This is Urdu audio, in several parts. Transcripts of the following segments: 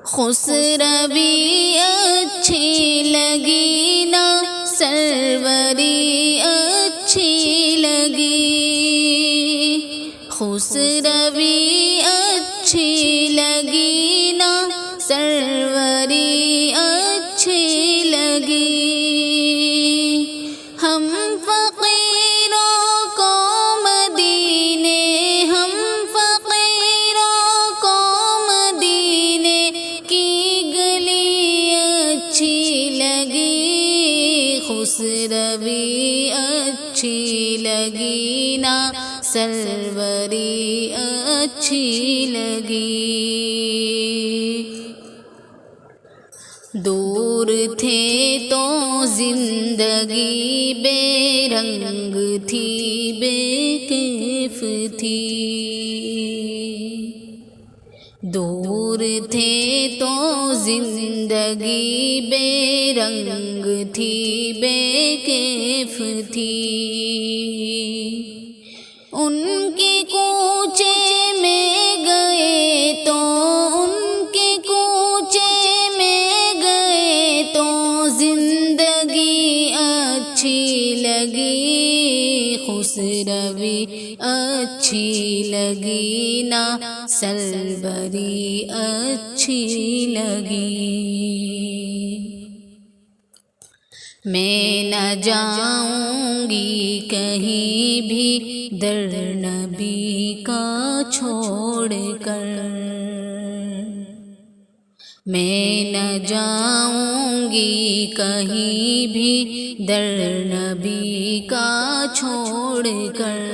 خسروی اچھی لگی نا سروری اچھی لگی، خسروی اچھی لگی نا سروری اچھی لگی۔ ہم فقیروں کو مدینے، ہم فقیروں کو مدینے کی گلی اچھی لگی، خسروی اچھی لگی نا سروری اچھی لگی۔ دور تھے تو زندگی بے رنگ تھی، بے کیف تھی، دور تھے تو زندگی بے رنگ تھی، بے کیف تھی۔ ان کے کوچے میں گئے تو، ان کے کوچے میں گئے تو زندگی اچھی لگی، خسروی اچھی لگی نا سروری اچھی لگی۔ میں نہ جاؤں گی کہیں بھی در نبی کا چھوڑ کر، میں نہ جاؤں گی کہیں بھی در نبی کا چھوڑ کر۔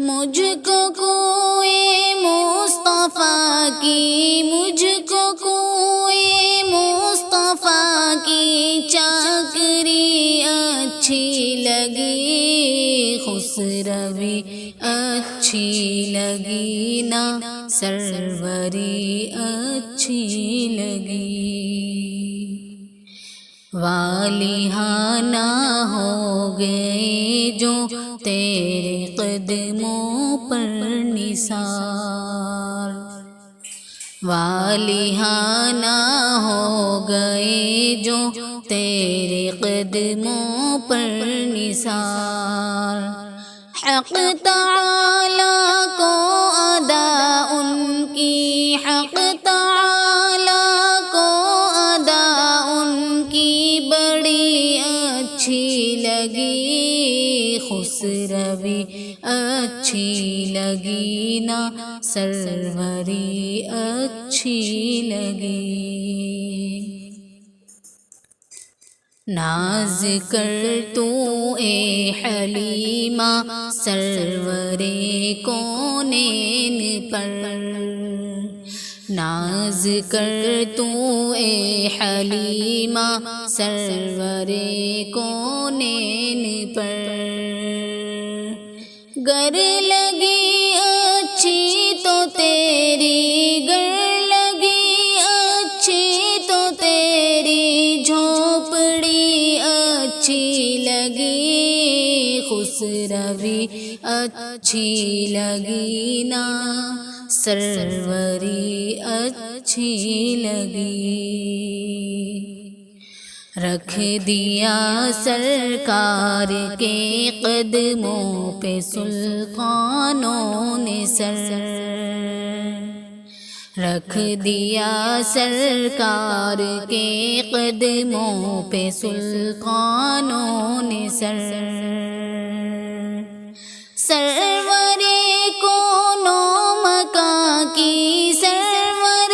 مجھ کو کوئی مصطفیٰ کی، مجھ کو کوئی مصطفیٰ کی چاکری اچھی لگی، خسروی اچھی لگی نا سروری اچھی لگی۔ والیہانہ ہو گئے جو تیرے قدموں پر نثار، والیہانہ ہو گئے جو تیرے قدموں پر نثار۔ حق تعالیٰ کو ادا ان کی، حق تعالیٰ کو ادا ان کی بڑی اچھی لگی، خسروی اچھی لگی نا سروری اچھی لگی۔ ناز کر تو اے حلیمہ سرور کونین پر، ناز کر تو اے حلیمہ سرور کونین پر۔ گر لگی اچھی تو تیری، گر لگی اچھی تو تیری جھونپڑی اچھی لگی، خسروی اچھی لگی نا سروری اچھی لگی۔ رکھ دیا سرکار کے قدموں پہ سلطانوں نے سر، رکھ دیا سرکار کے قدموں پہ سلطانوں نے سر۔ سرور کونوں مکاں کی، سرور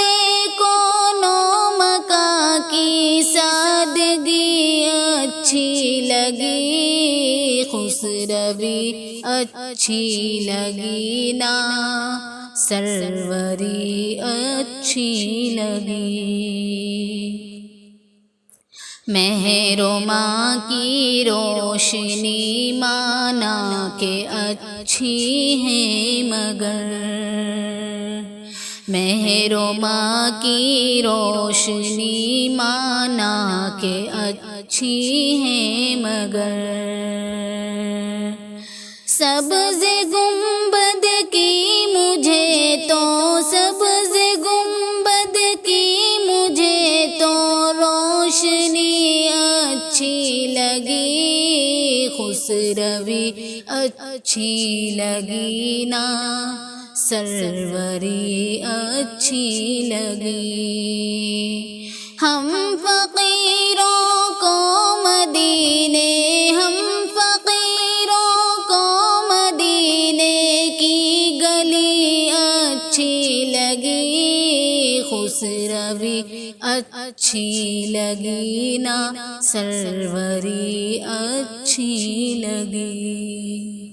کونوں مکاں کی سادگی اچھی لگی، خسروی اچھی لگی نا سروری اچھی لگی۔ مہر و ماں کی روشنی مانا کہ اچھی ہے مگر، مہر و ماں کی روشنی مانا کہ اچھی ہے مگر، سبز گنبد کی مجھے تو سبز گنبد خسروی اچھی لگی نا، سروری اچھی لگی۔ ہم فقیروں کو مدینے، ہم فقیروں کو مدینے کی گلی اچھی لگی، خسروی اچھی لگی نا، سروری اچھی لگی۔